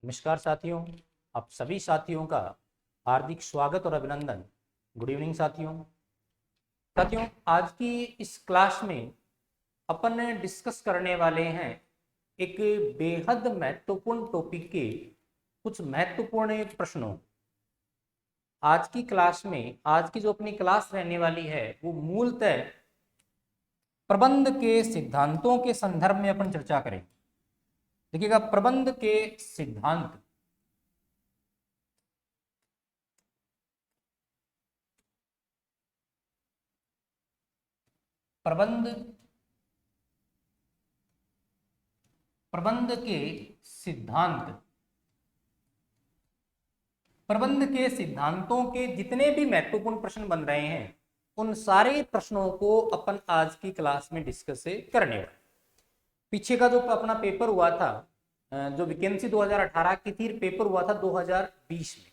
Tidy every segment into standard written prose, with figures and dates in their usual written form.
नमस्कार साथियों, आप सभी साथियों का हार्दिक स्वागत और अभिनंदन। गुड इवनिंग साथियों, आज की इस क्लास में अपन डिस्कस करने वाले हैं एक बेहद महत्वपूर्ण टॉपिक के कुछ महत्वपूर्ण प्रश्नों। आज की क्लास में आज की जो अपनी क्लास रहने वाली है वो मूलतः प्रबंध के सिद्धांतों के संदर्भ में अपन चर्चा करें। देखिएगा, प्रबंध के सिद्धांत प्रबंध प्रबंध के सिद्धांत प्रबंध के सिद्धांतों के जितने भी महत्वपूर्ण प्रश्न बन रहे हैं उन सारे प्रश्नों को अपन आज की क्लास में डिस्कस करने वाले। पीछे का जो अपना पेपर हुआ था, जो वैकेंसी 2018 की थी, पेपर हुआ था 2020 में।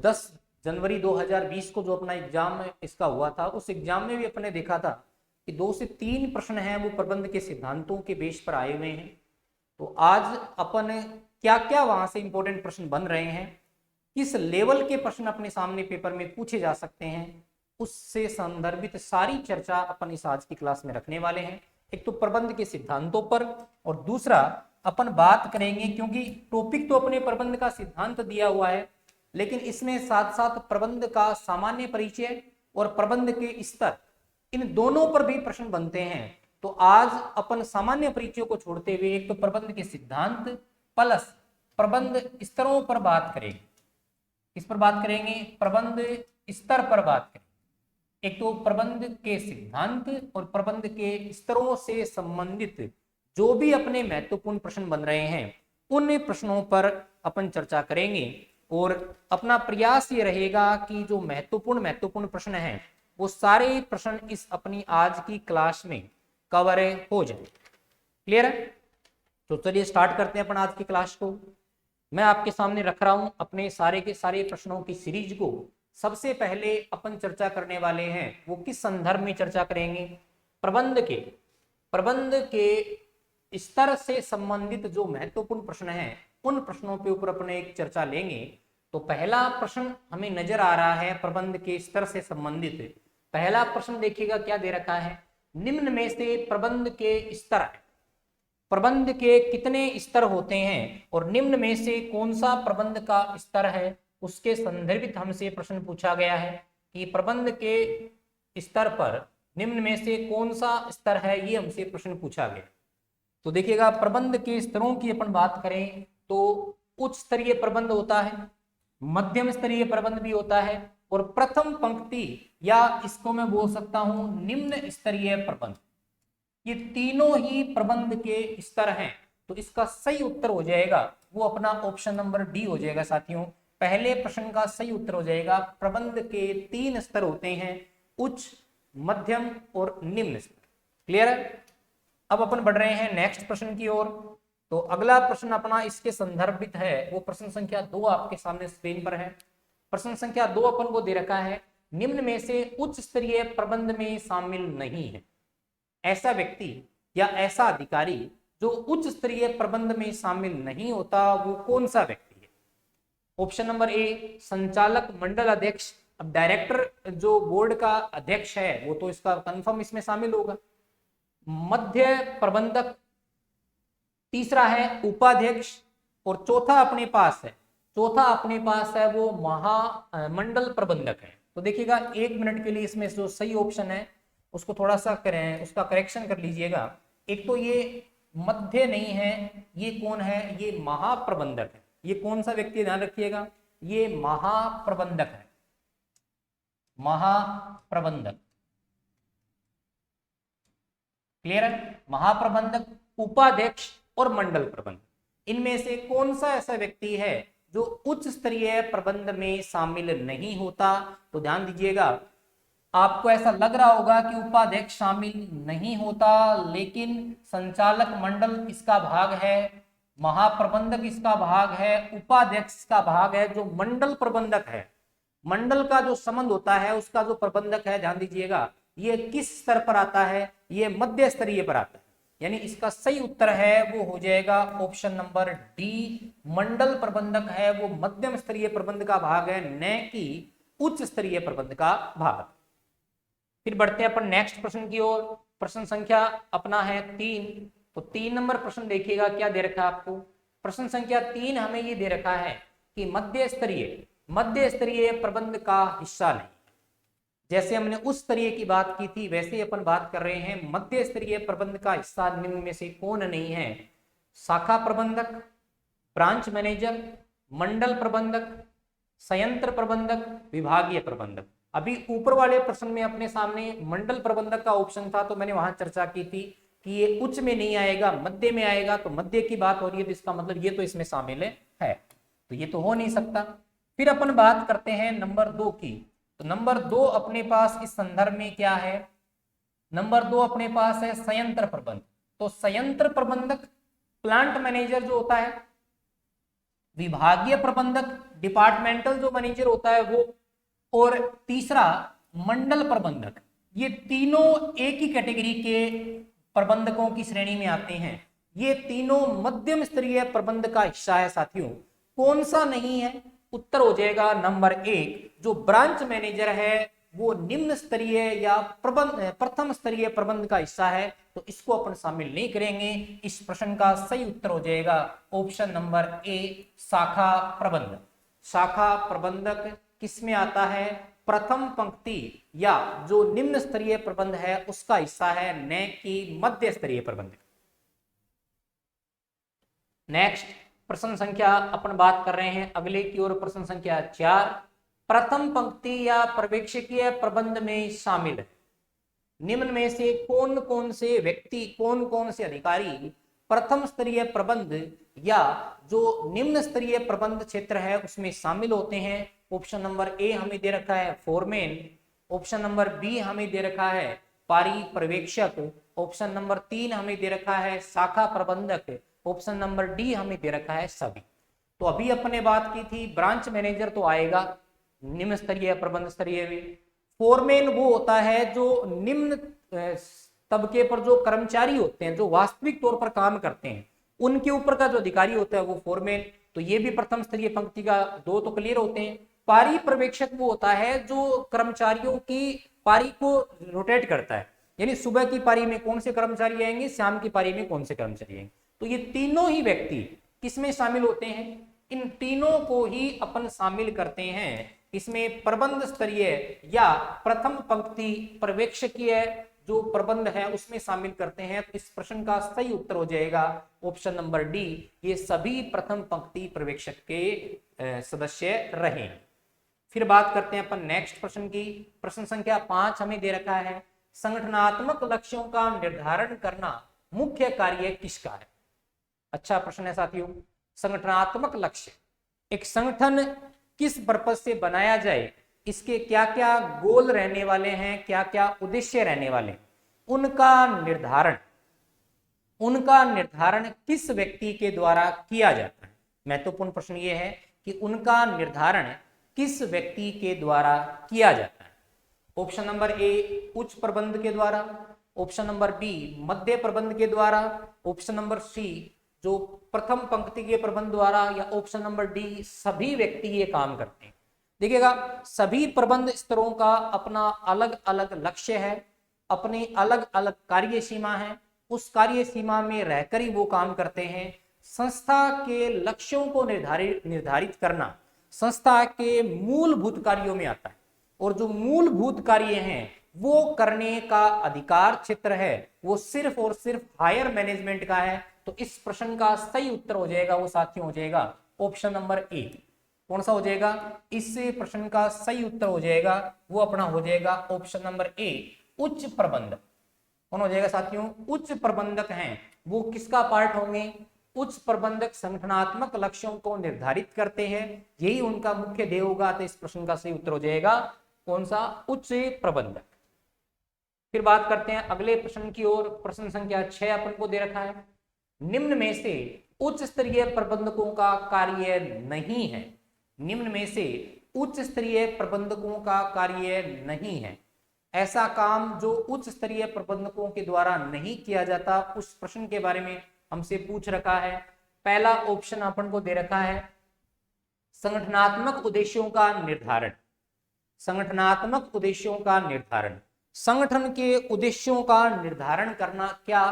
10 जनवरी 2020 को जो अपना एग्जाम इसका हुआ था, उस एग्जाम में भी अपने देखा था कि 2 से 3 प्रश्न हैं वो प्रबंध के सिद्धांतों के बेस पर आए हुए हैं। तो आज अपन क्या क्या वहां से इंपॉर्टेंट प्रश्न बन रहे हैं, किस लेवल के प्रश्न अपने सामने पेपर में पूछे जा सकते हैं, उससे संदर्भित सारी चर्चा अपन इस आज की क्लास में रखने वाले हैं। एक तो प्रबंध के सिद्धांतों पर, और दूसरा अपन बात करेंगे, क्योंकि टॉपिक तो अपने प्रबंध का सिद्धांत दिया हुआ है, लेकिन इसमें साथ साथ प्रबंध का सामान्य परिचय और प्रबंध के स्तर, इन दोनों पर भी प्रश्न बनते हैं। तो आज अपन सामान्य परिचय को छोड़ते हुए एक तो प्रबंध के सिद्धांत प्लस प्रबंध स्तरों पर बात करेंगे। किस पर बात करेंगे? प्रबंध स्तर पर बात करेंगे। एक तो प्रबंध के सिद्धांत और प्रबंध के स्तरों से संबंधित जो भी अपने महत्वपूर्ण प्रश्न बन रहे हैं उन प्रश्नों पर अपन चर्चा करेंगे। और अपना प्रयास ये रहेगा कि जो महत्वपूर्ण प्रश्न हैं वो सारे प्रश्न इस अपनी आज की क्लास में कवर हो जाए। क्लियर है? तो चलिए स्टार्ट करते हैं अपन आज की क्लास को। मैं आपके सामने रख रहा हूं अपने सारे के सारे प्रश्नों की सीरीज को। सबसे पहले अपन चर्चा करने वाले हैं वो किस संदर्भ में चर्चा करेंगे? प्रबंध के स्तर से संबंधित जो महत्वपूर्ण प्रश्न हैं उन प्रश्नों के ऊपर अपने एक चर्चा लेंगे। तो पहला प्रश्न हमें नजर आ रहा है प्रबंध के स्तर से संबंधित। पहला प्रश्न देखिएगा क्या दे रखा है, निम्न में से प्रबंध के स्तर है। प्रबंध के कितने स्तर होते हैं और निम्न में से कौन सा प्रबंध का स्तर है, उसके संदर्भित हमसे प्रश्न पूछा गया है कि प्रबंध के स्तर पर निम्न में से कौन सा स्तर है, ये हमसे प्रश्न पूछा गया। तो देखिएगा, प्रबंध के स्तरों की अपन बात करें तो उच्च स्तरीय प्रबंध होता है, मध्यम स्तरीय प्रबंध भी होता है, और प्रथम पंक्ति या इसको मैं बोल सकता हूं निम्न स्तरीय प्रबंध। ये तीनों ही प्रबंध के स्तर हैं। तो इसका सही उत्तर हो जाएगा वो अपना ऑप्शन नंबर डी हो जाएगा साथियों। पहले प्रश्न का सही उत्तर हो जाएगा प्रबंध के 3 स्तर होते हैं, उच्च, मध्यम और निम्न स्तर। क्लियर है? अब अपन बढ़ रहे हैं नेक्स्ट प्रश्न की ओर। तो अगला प्रश्न अपना इसके संदर्भित है वो प्रश्न संख्या 2 आपके सामने स्क्रीन पर है। प्रश्न संख्या 2 अपन को दे रखा है, निम्न में से उच्च स्तरीय प्रबंध में शामिल नहीं है। ऐसा व्यक्ति या ऐसा अधिकारी जो उच्च स्तरीय प्रबंध में शामिल नहीं होता वो कौन सा व्यक्ति है? ऑप्शन नंबर ए, संचालक मंडल अध्यक्ष। अब डायरेक्टर जो बोर्ड का अध्यक्ष है वो तो इसका कंफर्म इसमें शामिल होगा। मध्य प्रबंधक, तीसरा है उपाध्यक्ष, और चौथा अपने पास है वो महामंडल प्रबंधक है। तो देखिएगा, 1 मिनट के लिए इसमें जो सही ऑप्शन है उसको थोड़ा सा करें, उसका करेक्शन कर लीजिएगा। एक तो ये मध्य नहीं है, ये कौन है? ये महाप्रबंधक है। ये कौन सा व्यक्ति, ध्यान रखिएगा, ये महाप्रबंधक है। महाप्रबंधक, क्लियर है? महाप्रबंधक, उपाध्यक्ष और मंडल प्रबंधक, इनमें से कौन सा ऐसा व्यक्ति है जो उच्च स्तरीय प्रबंध में शामिल नहीं होता? तो ध्यान दीजिएगा, आपको ऐसा लग रहा होगा कि उपाध्यक्ष शामिल नहीं होता, लेकिन संचालक मंडल इसका भाग है, महाप्रबंधक इसका भाग है, उपाध्यक्ष इसका भाग है। जो मंडल प्रबंधक है, मंडल का जो संबंध होता है उसका जो प्रबंधक है, ध्यान दीजिएगा, ये किस स्तर पर आता है? ये मध्य स्तरीय पर आता है। यानी इसका सही उत्तर है वो हो जाएगा ऑप्शन नंबर डी। मंडल प्रबंधक है वो मध्यम स्तरीय प्रबंध का भाग है, न कि उच्च स्तरीय प्रबंध का भाग। फिर बढ़ते हैं अपन नेक्स्ट प्रश्न की ओर। प्रश्न संख्या अपना है 3। तो 3 नंबर प्रश्न देखिएगा क्या दे रखा है आपको। प्रश्न संख्या 3 हमें ये दे रखा है कि मध्य स्तरीय प्रबंध का हिस्सा नहीं। जैसे हमने उस स्तरीय की बात की थी वैसे अपन बात कर रहे हैं मध्य स्तरीय प्रबंध का हिस्सा निम्न में से कौन नहीं है। शाखा प्रबंधक, ब्रांच मैनेजर, मंडल प्रबंधक, संयंत्र प्रबंधक, विभागीय प्रबंधक। अभी ऊपर वाले प्रश्न में अपने सामने मंडल प्रबंधक का ऑप्शन था, तो मैंने वहां चर्चा की थी कि ये उच्च में नहीं आएगा, मध्य में आएगा। तो मध्य की बात हो रही है तो इसका मतलब ये तो इसमें शामिल है, तो ये तो हो नहीं सकता। फिर अपन बात करते हैं नंबर 2 की। तो नंबर 2 अपने पास इस संदर्भ में क्या है। नंबर 2 अपने पास है संयंत्र प्रबंध। तो संयंत्र प्रबंधक प्लांट मैनेजर जो होता है, विभागीय प्रबंधक डिपार्टमेंटल जो मैनेजर होता है वो, और तीसरा मंडल प्रबंधक। ये तीनों एक ही कैटेगरी के प्रबंधकों की श्रेणी में आते हैं। ये तीनों मध्यम स्तरीय प्रबंध का हिस्सा है साथियों। कौन सा नहीं है? उत्तर हो जाएगा नंबर 1। जो ब्रांच मैनेजर है वो निम्न स्तरीय या प्रथम स्तरीय प्रबंध का हिस्सा है, तो इसको अपन शामिल नहीं करेंगे। इस प्रश्न का सही उत्तर हो जाएगा ऑप्शन नंबर ए, शाखा प्रबंधक। शाखा प्रबंधक किसमें आता है? प्रथम पंक्ति या जो निम्न स्तरीय प्रबंध है उसका हिस्सा है, न कि मध्य स्तरीय प्रबंध। नेक्स्ट प्रश्न संख्या अपन बात कर रहे हैं अगले की ओर। प्रश्न संख्या 4, प्रथम पंक्ति या पर्यवेक्षकीय प्रबंध में शामिल है निम्न में से कौन कौन से व्यक्ति, कौन कौन से अधिकारी प्रथम स्तरीय प्रबंध या जो निम्न स्तरीय प्रबंध क्षेत्र है उसमें शामिल होते हैं। ऑप्शन नंबर ए हमें दे रखा है फोरमैन, ऑप्शन नंबर बी हमें दे रखा है पारी पर्यवेक्षक, ऑप्शन नंबर 3 हमें दे रखा है शाखा प्रबंधक, ऑप्शन नंबर डी हमें दे रखा है सभी। तो अभी अपने बात की थी ब्रांच मैनेजर तो आएगा निम्न स्तरीय प्रबंध स्तरीय में। फोरमैन वो होता है जो निम्न तबके पर जो कर्मचारी होते हैं, जो वास्तविक तौर पर काम करते हैं, उनके ऊपर का जो अधिकारी होता है वो फोरमैन। तो ये भी प्रथम स्तरीय पंक्ति का 2 तो क्लियर होते हैं। पारी पर्यवेक्षक वो होता है जो कर्मचारियों की पारी को रोटेट करता है, यानी सुबह की पारी में कौन से कर्मचारी आएंगे, शाम की पारी में कौन से कर्मचारी आएंगे। तो ये तीनों ही व्यक्ति किसमें शामिल होते हैं? इन तीनों को ही अपन शामिल करते हैं इसमें प्रबंध स्तरीय या प्रथम पंक्ति पर्यवेक्षकीय जो प्रबंध है उसमें शामिल करते हैं। तो इस प्रश्न का सही उत्तर हो जाएगा ऑप्शन नंबर डी, ये सभी प्रथम पंक्ति पर्यवेक्षक के सदस्य रहे। फिर बात करते हैं अपन नेक्स्ट प्रश्न की। प्रश्न संख्या 5 हमें दे रखा है, संगठनात्मक लक्ष्यों का निर्धारण करना मुख्य कार्य किसका है? अच्छा प्रश्न है साथियों। संगठनात्मक लक्ष्य, एक संगठन किस पर्पज से बनाया जाए, इसके क्या क्या गोल रहने वाले हैं, क्या क्या उद्देश्य रहने वाले हैं, उनका निर्धारण किस व्यक्ति के द्वारा किया जाता है। महत्वपूर्ण प्रश्न ये है कि उनका निर्धारण किस व्यक्ति के द्वारा किया जाता है। ऑप्शन नंबर ए उच्च प्रबंध के द्वारा, ऑप्शन नंबर बी मध्य प्रबंध के द्वारा, ऑप्शन नंबर सी जो प्रथम पंक्ति के प्रबंध द्वारा, या ऑप्शन नंबर डी सभी व्यक्ति ये काम करते हैं। देखिएगा सभी प्रबंध स्तरों का अपना अलग अलग लक्ष्य है, अपनी अलग अलग कार्य सीमा है, उस कार्य सीमा में रहकर ही वो काम करते हैं। संस्था के लक्ष्यों को निर्धारित करना संस्था के मूलभूत कार्यों में आता है, और जो मूलभूत कार्य हैं वो करने का अधिकार क्षेत्र है वो सिर्फ और सिर्फ हायर मैनेजमेंट का है। तो इस प्रश्न का सही उत्तर हो जाएगा वो साथियों हो जाएगा ऑप्शन नंबर ए। कौन सा हो जाएगा? इस प्रश्न का सही उत्तर हो जाएगा वो अपना हो जाएगा ऑप्शन नंबर ए, उच्च प्रबंधक। कौन हो जाएगा साथियों? उच्च प्रबंधक हैं वो किसका पार्ट होंगे? उच्च प्रबंधक संगठनात्मक लक्ष्यों को निर्धारित करते हैं, यही उनका मुख्य ध्येय होगा। तो इस प्रश्न का सही उत्तर हो जाएगा कौन सा? उच्च प्रबंधक। फिर बात करते हैं अगले प्रश्न की ओर। प्रश्न संख्या 6 अपन को दे रखा है, निम्न में से उच्च स्तरीय प्रबंधकों का कार्य नहीं है। निम्न में से उच्च स्तरीय प्रबंधकों का कार्य नहीं है, ऐसा काम जो उच्च स्तरीय प्रबंधकों के द्वारा नहीं किया जाता, उस प्रश्न के बारे में हमसे पूछ रखा है। पहला ऑप्शन अपन को दे रखा है संगठनात्मक उद्देश्यों का निर्धारण। संगठनात्मक उद्देश्यों का निर्धारण, संगठन के उद्देश्यों का निर्धारण करना क्या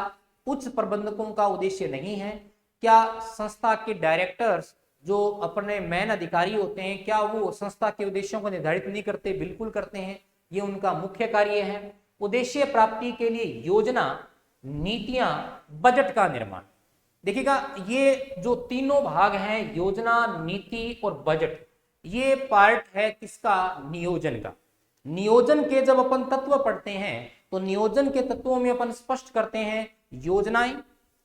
उच्च प्रबंधकों का उद्देश्य नहीं है? क्या संस्था के डायरेक्टर्स जो अपने मेन अधिकारी होते हैं, क्या वो संस्था के उद्देश्यों को निर्धारित नहीं करते? बिल्कुल करते हैं, ये उनका मुख्य कार्य है। उद्देश्य प्राप्ति के लिए योजना, नीतियां, बजट का निर्माण। देखिएगा, ये जो तीनों भाग हैं, योजना, नीति और बजट, ये पार्ट है किसका? नियोजन का। नियोजन के जब अपन तत्व पढ़ते हैं तो नियोजन के तत्वों में अपन स्पष्ट करते हैं योजनाएं,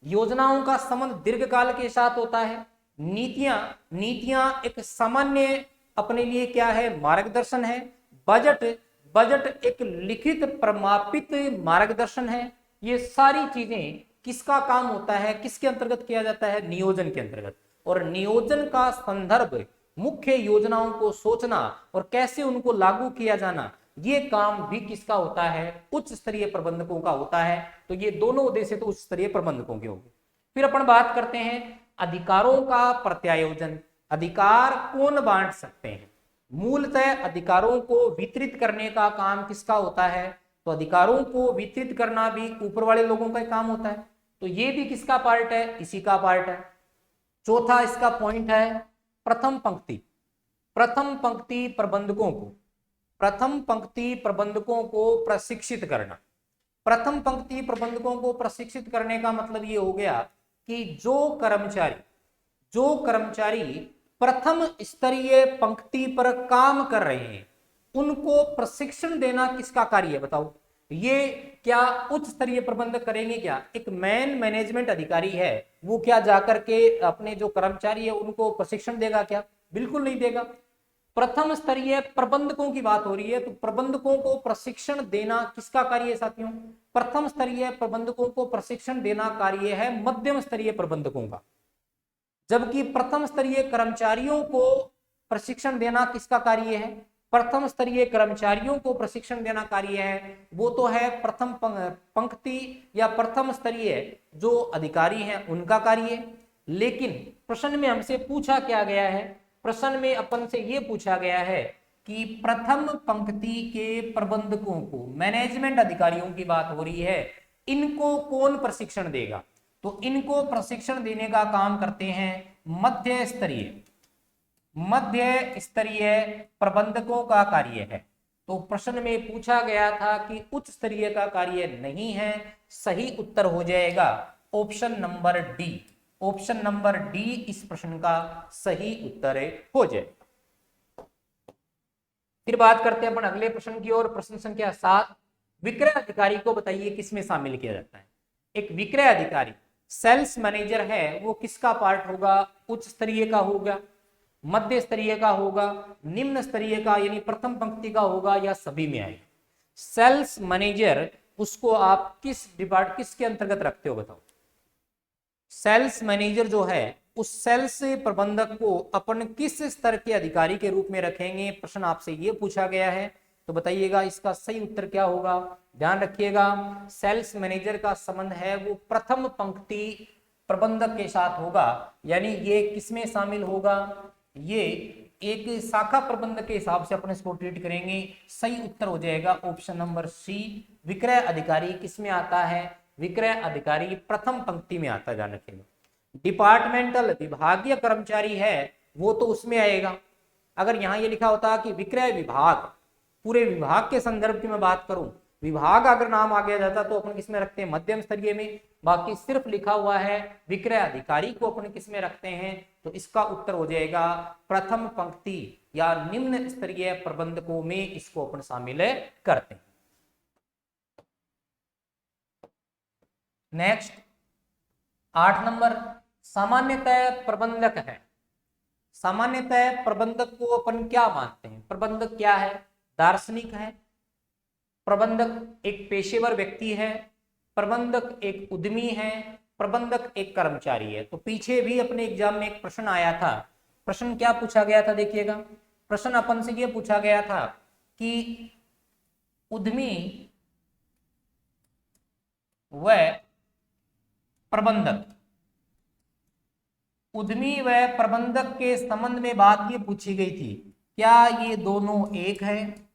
योजनाओं का संबंध दीर्घकाल के साथ होता है। नीतियां, नीतियां एक सामान्य अपने लिए क्या है? मार्गदर्शन है। बजट, बजट एक लिखित प्रमापित मार्गदर्शन है। ये सारी चीजें किसका काम होता है? किसके अंतर्गत किया जाता है? नियोजन के अंतर्गत। और नियोजन का संदर्भ मुख्य योजनाओं को सोचना और कैसे उनको लागू किया जाना, ये काम भी किसका होता है? उच्च स्तरीय प्रबंधकों का होता है। तो ये दोनों उद्देश्य तो उच्च स्तरीय प्रबंधकों के होंगे। फिर अपन बात करते हैं अधिकारों का प्रत्यायोजन। अधिकार कौन बांट सकते हैं? मूलतः अधिकारों को वितरित करने का काम किसका होता है? तो अधिकारों को वितरित करना भी ऊपर वाले लोगों का काम होता है। तो ये भी किसका पार्ट है? इसी का पार्ट है। चौथा इसका पॉइंट है प्रथम पंक्ति। प्रथम पंक्ति प्रबंधकों को, प्रथम पंक्ति प्रबंधकों को प्रशिक्षित करना। प्रथम पंक्ति प्रबंधकों को प्रशिक्षित करने का मतलब ये हो गया कि जो कर्मचारी प्रथम स्तरीय पंक्ति पर काम कर रहे हैं उनको प्रशिक्षण देना किसका कार्य है? बताओ, ये क्या उच्च स्तरीय प्रबंधक करेंगे क्या? एक मैनेजमेंट अधिकारी है, वो क्या जाकर के अपने जो कर्मचारी है उनको प्रशिक्षण देगा क्या? बिल्कुल नहीं देगा। प्रथम स्तरीय प्रबंधकों की बात हो रही है, तो प्रबंधकों को प्रशिक्षण देना किसका कार्य है साथियों? प्रथम स्तरीय प्रबंधकों को प्रशिक्षण देना कार्य है मध्यम स्तरीय प्रबंधकों का। जबकि प्रथम स्तरीय कर्मचारियों को प्रशिक्षण देना किसका कार्य है? प्रथम स्तरीय कर्मचारियों को प्रशिक्षण देना कार्य है, वो तो है प्रथम पंक्ति या प्रथम स्तरीय जो अधिकारी हैं उनका कार्य। लेकिन प्रश्न में हमसे पूछा क्या गया है? प्रश्न में अपन से ये पूछा गया है कि प्रथम पंक्ति के प्रबंधकों को, मैनेजमेंट अधिकारियों की बात हो रही है, इनको कौन प्रशिक्षण देगा? तो इनको प्रशिक्षण देने का काम करते हैं मध्य स्तरीय प्रबंधकों का कार्य है। तो प्रश्न में पूछा गया था कि उच्च स्तरीय का कार्य नहीं है। सही उत्तर हो जाएगा option number D. Option number D इस प्रश्न का सही उत्तर हो जाएगा। फिर बात करते हैं अपन अगले प्रश्न की ओर। प्रश्न संख्या 7, विक्रय अधिकारी को बताइए किसमें शामिल किया जाता है? एक विक्रय अधिकारी, सेल्स मैनेजर है, वो किसका पार्ट होगा? उच्च स्तरीय का होगा, मध्य स्तरीय का होगा, निम्न स्तरीय का यानी प्रथम पंक्ति का होगा, या सभी में आएगा? सेल्स मैनेजर, उसको आप किसके अंतर्गत रखते हो बताओ? सेल्स मैनेजर जो है उस सेल्स प्रबंधक को अपन किस स्तर के अधिकारी के रूप में रखेंगे? प्रश्न आपसे ये पूछा गया है, तो बताइएगा इसका सही उत्तर क्या होगा? ध्यान रखिएगा, सेल्स मैनेजर का संबंध है वो प्रथम पंक्ति प्रबंधक के साथ होगा। यानी ये किसमें शामिल होगा? ये एक शाखा प्रबंधक के हिसाब से अपन इसको ट्रीट करेंगे। सही उत्तर हो जाएगा ऑप्शन नंबर सी। विक्रय अधिकारी किसमें आता है? विक्रय अधिकारी प्रथम पंक्ति में आता है, ध्यान रखिएगा। डिपार्टमेंटल, विभागीय कर्मचारी है, वो तो उसमें आएगा। अगर यहाँ ये लिखा होता कि विक्रय विभाग, पूरे विभाग के संदर्भ की मैं बात करूं, विभाग अगर नाम आ गया जाता तो अपन किसमें रखते हैं? मध्यम स्तरीय में। बाकी सिर्फ लिखा हुआ है विक्रय अधिकारी को अपन किसमें रखते हैं, तो इसका उत्तर हो जाएगा प्रथम पंक्ति या निम्न स्तरीय प्रबंधकों में इसको अपन शामिल करते हैं। नेक्स्ट 8 नंबर, सामान्यतः प्रबंधक है। सामान्यतः प्रबंधक को अपन क्या मानते हैं? प्रबंधक क्या है? दार्शनिक है। प्रबंधक एक पेशेवर व्यक्ति है। प्रबंधक एक उद्यमी है। प्रबंधक एक कर्मचारी है। तो पीछे भी अपने एग्जाम में एक प्रश्न आया था। प्रश्न क्या पूछा गया था? देखिएगा, प्रश्न अपन से ये पूछा गया था कि उद्यमी व प्रबंधक, उद्यमी व प्रबंधक के संबंध में बात ये पूछी गई थी, क्या ये दोनों एक है?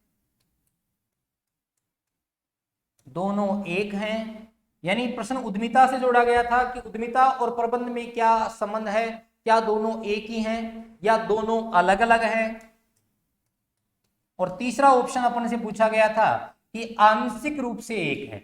दोनों एक हैं, यानी प्रश्न उद्यमिता से जोड़ा गया था कि उद्यमिता और प्रबंध में क्या संबंध है, क्या दोनों एक ही हैं या दोनों अलग अलग हैं? और तीसरा ऑप्शन अपन से पूछा गया था कि आंशिक रूप से एक है।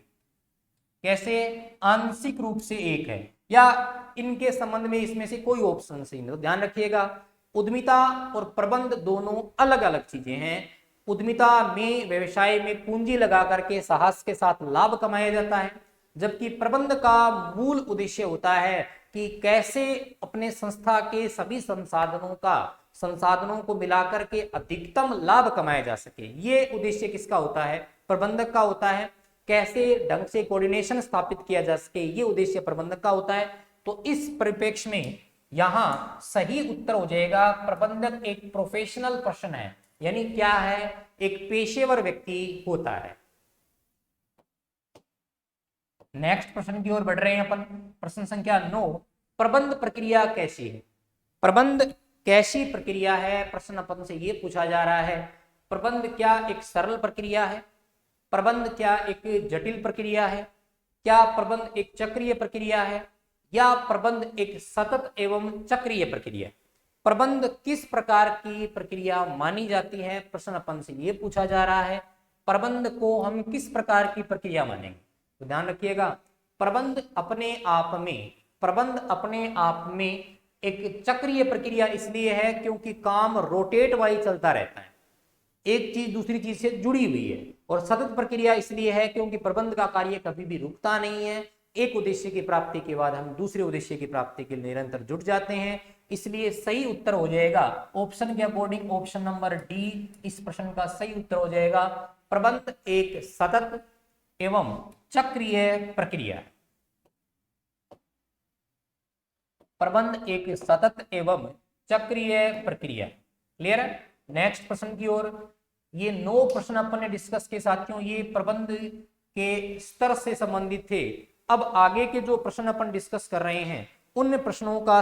कैसे? आंशिक रूप से एक है या इनके संबंध में इसमें से कोई ऑप्शन सही नहीं। तो ध्यान रखिएगा, उद्यमिता और प्रबंध दोनों अलग अलग चीजें हैं। उद्यमिता में व्यवसाय में पूंजी लगा करके साहस के साथ लाभ कमाया जाता है, जबकि प्रबंध का मूल उद्देश्य होता है कि कैसे अपने संस्था के सभी संसाधनों को मिलाकर के अधिकतम लाभ कमाया जा सके। ये उद्देश्य किसका होता है? प्रबंधक का होता है। कैसे ढंग से कोऑर्डिनेशन स्थापित किया जा सके, ये उद्देश्य प्रबंधक का होता है। तो इस परिप्रेक्ष्य में यहां सही उत्तर हो जाएगा प्रबंधक एक प्रोफेशनल पर्सन है, यानी क्या है? एक पेशेवर व्यक्ति होता है। नेक्स्ट प्रश्न की ओर बढ़ रहे हैं अपन। प्रश्न संख्या 9, प्रबंध प्रक्रिया कैसी है? प्रबंध कैसी प्रक्रिया है? प्रश्न अपन से ये पूछा जा रहा है, प्रबंध क्या एक सरल प्रक्रिया है? प्रबंध क्या एक जटिल प्रक्रिया है? क्या प्रबंध एक चक्रीय प्रक्रिया है या प्रबंध एक सतत एवं चक्रीय प्रक्रिया? प्रबंध किस प्रकार की प्रक्रिया मानी जाती है? प्रश्न अपन से ये पूछा जा रहा है, प्रबंध को हम किस प्रकार की प्रक्रिया मानेंगे? तो ध्यान रखिएगा, प्रबंध अपने आप में एक चक्रीय प्रक्रिया इसलिए है क्योंकि काम रोटेट वाइज चलता रहता है, एक चीज दूसरी चीज से जुड़ी हुई है। और सतत प्रक्रिया इसलिए है क्योंकि प्रबंध का कार्य कभी भी रुकता नहीं है, एक उद्देश्य की प्राप्ति के बाद हम दूसरे उद्देश्य की प्राप्ति के लिए निरंतर जुट जाते हैं। इसलिए सही उत्तर हो जाएगा ऑप्शन के अकॉर्डिंग ऑप्शन नंबर डी, इस प्रश्न का सही उत्तर हो जाएगा प्रबंध एक सतत एवं चक्रीय प्रक्रिया। प्रबंध एक सतत एवं चक्रीय प्रक्रिया। क्लियर है? नेक्स्ट प्रश्न की ओर। ये 9 प्रश्न अपन ने डिस्कस के साथियों, ये प्रबंध के स्तर से संबंधित थे। अब आगे के जो प्रश्न अपन डिस्कस कर रहे हैं उन प्रश्नों का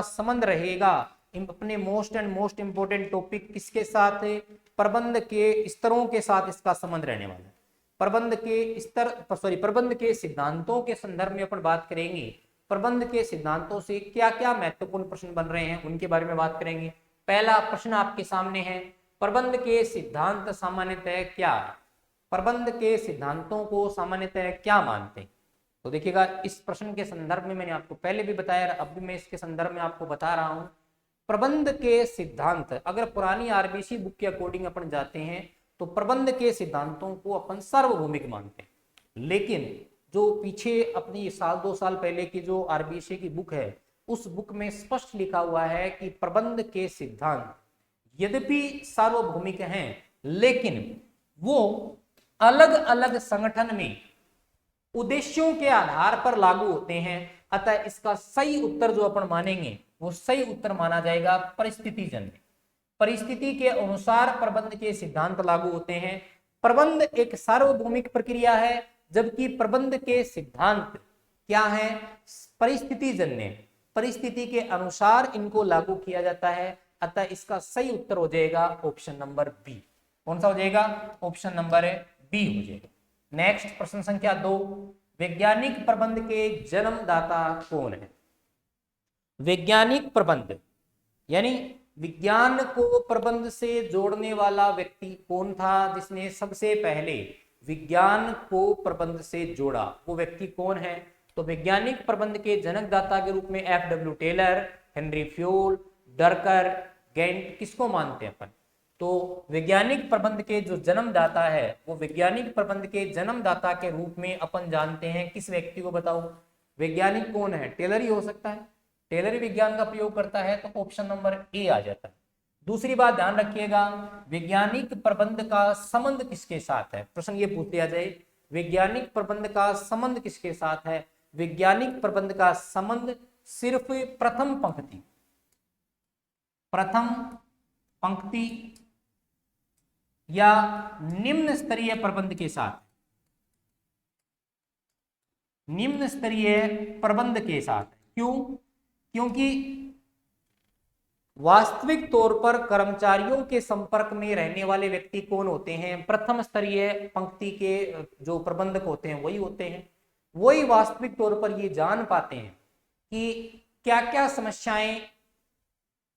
संबंध रहेगा अपने मोस्ट इंपोर्टेंट टॉपिक किसके साथ? प्रबंध के स्तरों के साथ इसका संबंध रहने वाला है। प्रबंध के सिद्धांतों के संदर्भ में अपन बात करेंगे। प्रबंध के सिद्धांतों से क्या क्या महत्वपूर्ण प्रश्न बन रहे हैं उनके बारे में बात करेंगे। पहला प्रश्न आपके सामने है, प्रबंध के सिद्धांत सामान्यतः क्या है? प्रबंध के सिद्धांतों को सामान्यतः क्या मानते हैं? तो देखिएगा, इस प्रश्न के संदर्भ में मैंने आपको पहले भी बताया, अब भी मैं इसके संदर्भ में आपको बता रहा हूं। प्रबंध के सिद्धांत अगर पुरानी आरबीसी बुक के अकॉर्डिंग अपन जाते हैं तो प्रबंध के सिद्धांतों को अपन सार्वभौमिक मानते हैं, लेकिन जो पीछे अपनी 1-2 साल पहले की जो आरबीसी की बुक है उस बुक में स्पष्ट लिखा हुआ है कि प्रबंध के सिद्धांत यद्यपि सार्वभौमिक हैं लेकिन वो अलग अलग संगठन में उद्देश्यों के आधार पर लागू होते हैं। अतः इसका सही उत्तर जो अपन मानेंगे वो सही उत्तर माना जाएगा परिस्थिति जन्य। परिस्थिति के अनुसार प्रबंध के सिद्धांत लागू होते हैं। प्रबंध एक सार्वभौमिक प्रक्रिया है जबकि प्रबंध के सिद्धांत क्या है? परिस्थिति जन्य, परिस्थिति के अनुसार इनको लागू किया जाता है। अतः इसका सही उत्तर हो जाएगा ऑप्शन नंबर बी। कौन सा हो जाएगा? ऑप्शन नंबर बी हो जाएगा। नेक्स्ट प्रश्न संख्या 2, वैज्ञानिक प्रबंध के जन्मदाता कौन है? वैज्ञानिक प्रबंध यानी विज्ञान को प्रबंध से जोड़ने वाला व्यक्ति कौन था जिसने सबसे पहले विज्ञान को प्रबंध से जोड़ा? वो व्यक्ति कौन है? तो वैज्ञानिक प्रबंध के जनकदाता के रूप में F W. Taylor, Henri Fayol, Drucker, Gantt किसको मानते हैं अपन? तो वैज्ञानिक प्रबंध के जो जन्मदाता है वो वैज्ञानिक प्रबंध के जन्मदाता के रूप में अपन जानते हैं किस व्यक्ति को? बताओ वैज्ञानिक कौन है? टेलर ही हो सकता है, टेलर ही विज्ञान का प्रयोग करता है, तो ऑप्शन नंबर ए आ जाता है। दूसरी बात ध्यान रखिएगा, वैज्ञानिक प्रबंध का संबंध किसके साथ है? प्रश्न ये पूछ लिया जाए, वैज्ञानिक प्रबंध का संबंध किसके साथ है? वैज्ञानिक प्रबंध का संबंध सिर्फ प्रथम पंक्ति या निम्न स्तरीय प्रबंध के साथ, निम्न स्तरीय प्रबंध के साथ। क्यों? क्योंकि वास्तविक तौर पर कर्मचारियों के संपर्क में रहने वाले व्यक्ति कौन होते हैं? प्रथम स्तरीय पंक्ति के जो प्रबंधक होते हैं वही होते हैं। वही वास्तविक तौर पर ये जान पाते हैं कि क्या क्या समस्याएं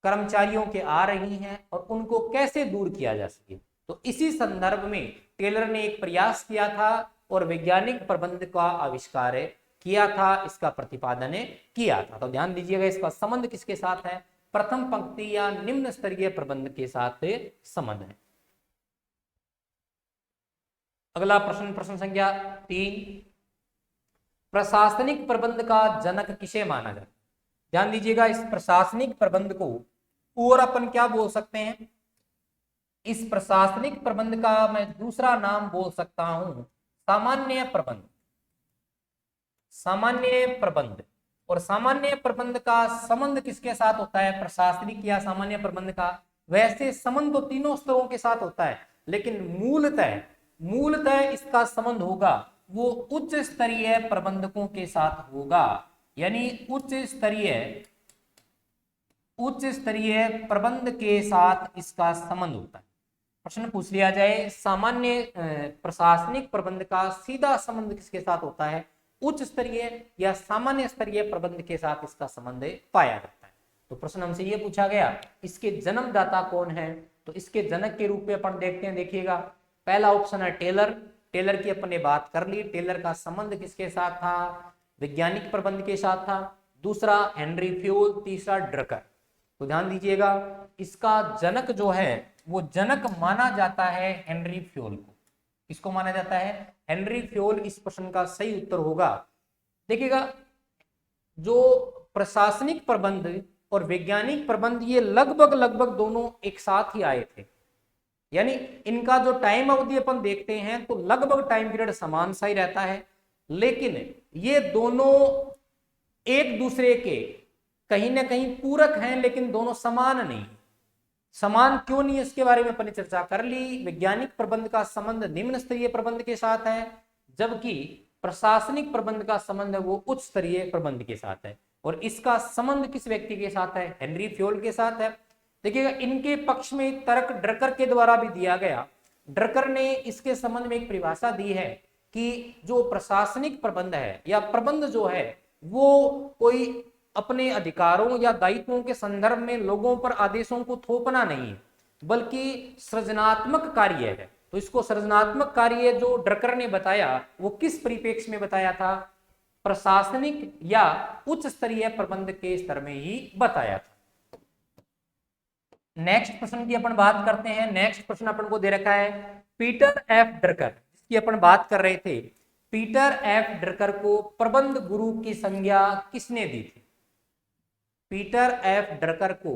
कर्मचारियों के आ रही हैं और उनको कैसे दूर किया जा सके। तो इसी संदर्भ में टेलर ने एक प्रयास किया था और वैज्ञानिक प्रबंध का आविष्कार किया था, इसका प्रतिपादन किया था। तो ध्यान दीजिएगा, इसका संबंध किसके साथ है? प्रथम पंक्ति या निम्न स्तरीय प्रबंध के साथ संबंध है। अगला प्रश्न, प्रश्न संख्या 3, प्रशासनिक प्रबंध का जनक किसे माना जाता है? ध्यान दीजिएगा, इस प्रशासनिक प्रबंध को और अपन क्या बोल सकते हैं? इस प्रशासनिक प्रबंध का मैं दूसरा नाम बोल सकता हूं सामान्य प्रबंध। सामान्य प्रबंध। और सामान्य प्रबंध का संबंध किसके साथ होता है? प्रशासनिक या सामान्य प्रबंध का वैसे संबंध तो तीनों स्तरों के साथ होता है, लेकिन मूलतः इसका संबंध होगा वो उच्च स्तरीय प्रबंधकों के साथ होगा। यानी उच्च स्तरीय प्रबंध के साथ इसका संबंध होता है। प्रश्न पूछ लिया जाए, सामान्य प्रशासनिक प्रबंध का सीधा संबंध किसके साथ होता है? उच्च स्तरीय या सामान्य स्तरीय प्रबंध के साथ इसका संबंध पाया जाता है। तो प्रश्न हमसे यह पूछा गया, इसके जन्मदाता कौन है? तो इसके जनक के रूप में अपन देखते हैं। देखिएगा, पहला ऑप्शन है टेलर। टेलर की अपन ने बात कर ली। टेलर का संबंध किसके साथ था? वैज्ञानिक प्रबंध के साथ था। दूसरा हेनरी फ्योल, तीसरा ड्रकर। तो ध्यान दीजिएगा, इसका जनक जो है वो जनक माना जाता है हेनरी फ्योल को। किसको माना जाता है? हेनरी फ्योल इस प्रश्न का सही उत्तर होगा। देखिएगा, जो प्रशासनिक प्रबंध और वैज्ञानिक प्रबंध ये लगभग दोनों एक साथ ही आए थे। यानी इनका जो टाइम अवधि अपन देखते हैं तो लगभग टाइम पीरियड समान सा ही रहता है, लेकिन ये दोनों एक दूसरे के कहीं ना कहीं पूरक हैं, लेकिन दोनों समान नहीं। समान क्यों नहीं, इसके बारे में अपन ने चर्चा कर ली। वैज्ञानिक प्रबंध का संबंध निम्न स्तरीय प्रबंध के साथ है, जबकि प्रशासनिक प्रबंध का संबंध है वो उच्च स्तरीय प्रबंध के साथ है। और इसका संबंध किस व्यक्ति के साथ है? हेनरी फ्योल के साथ है। देखिएगा, इनके पक्ष में तर्क ड्रकर के द्वारा भी दिया गया। ड्रकर ने इसके संबंध में एक परिभाषा दी है कि जो प्रशासनिक प्रबंध है या प्रबंध जो है वो कोई अपने अधिकारों या दायित्वों के संदर्भ में लोगों पर आदेशों को थोपना नहीं है, बल्कि सृजनात्मक कार्य है। तो इसको सृजनात्मक कार्य जो ड्रकर ने बताया वो किस परिप्रेक्ष्य में बताया था? प्रशासनिक या उच्च स्तरीय प्रबंध के स्तर में ही बताया था। नेक्स्ट प्रश्न की अपन बात करते हैं। नेक्स्ट प्रश्न अपन को दे रखा है पीटर एफ ड्रकर, जिसकी अपन बात कर रहे थे। पीटर एफ ड्रकर को प्रबंध गुरु की संज्ञा किसने दी थी? पीटर एफ ड्रकर को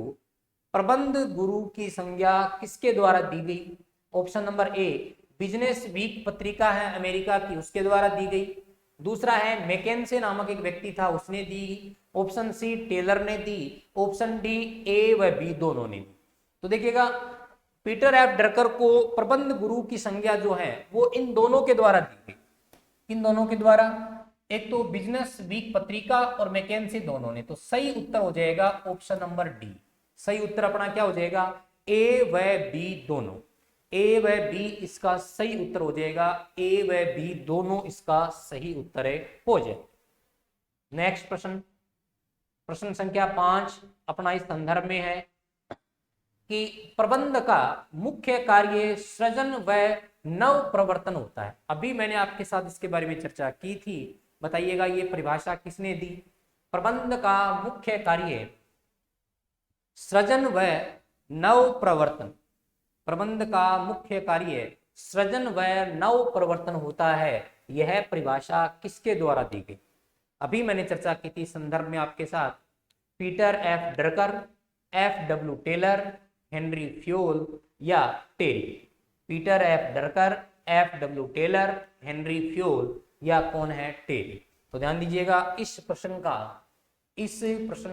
प्रबंध गुरु की संज्ञा किसके द्वारा दी गई? Option number A, Business Week पत्रिका है अमेरिका की, उसके द्वारा दी गई। दूसरा है मैकेंसे नामक एक व्यक्ति था, उसने दी। ऑप्शन सी, टेलर ने दी। ऑप्शन डी, ए व बी दोनों ने दी। तो देखिएगा, पीटर एफ ड्रकर को प्रबंध गुरु की संज्ञा जो है वो इन दोनों के द्वारा दी गई। इन दोनों के द्वारा, एक तो बिजनेस वीक पत्रिका और मैकेंसी दोनों ने। तो सही उत्तर हो जाएगा ऑप्शन नंबर डी। सही उत्तर अपना क्या हो जाएगा? ए व बी दोनों। ए व बी इसका सही उत्तर हो जाएगा। ए व बी दोनों इसका सही उत्तर हो जाए। नेक्स्ट प्रश्न, प्रश्न संख्या 5 अपना इस संदर्भ में है कि प्रबंध का मुख्य कार्य सृजन व नव प्रवर्तन होता है। अभी मैंने आपके साथ इसके बारे में चर्चा की थी। बताइएगा ये परिभाषा किसने दी? प्रबंध का मुख्य कार्य सृजन व नव प्रवर्तन। प्रबंध का मुख्य कार्य सृजन व नव प्रवर्तन होता है। यह परिभाषा किसके द्वारा दी गई? अभी मैंने चर्चा की थी संदर्भ में आपके साथ। Peter F Drucker, F W Taylor, Henri Fayol या Terry. Peter F Drucker, F W Taylor, Henri Fayol या कौन है? टेरी। तो ध्यान दीजिएगा, इस प्रश्न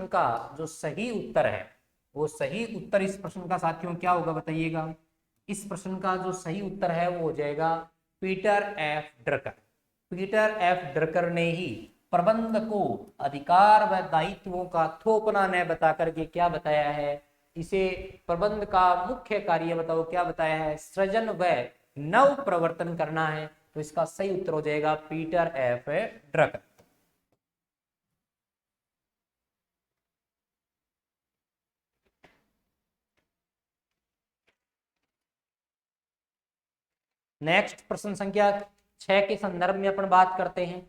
का जो सही उत्तर है वो सही उत्तर इस प्रश्न का साथियों क्या होगा बताइएगा? इस प्रश्न का जो सही उत्तर है वो हो जाएगा Peter F Drucker. Peter F Drucker ने ही प्रबंध को अधिकार व दायित्वों का थोपना न बता करके क्या बताया है, इसे प्रबंध का मुख्य कार्य बताओ क्या बताया है, सृजन व नव प्रवर्तन करना है। तो इसका सही उत्तर हो जाएगा पीटर एफ ड्रकर। नेक्स्ट प्रश्न संख्या 6 के संदर्भ में अपन बात करते हैं।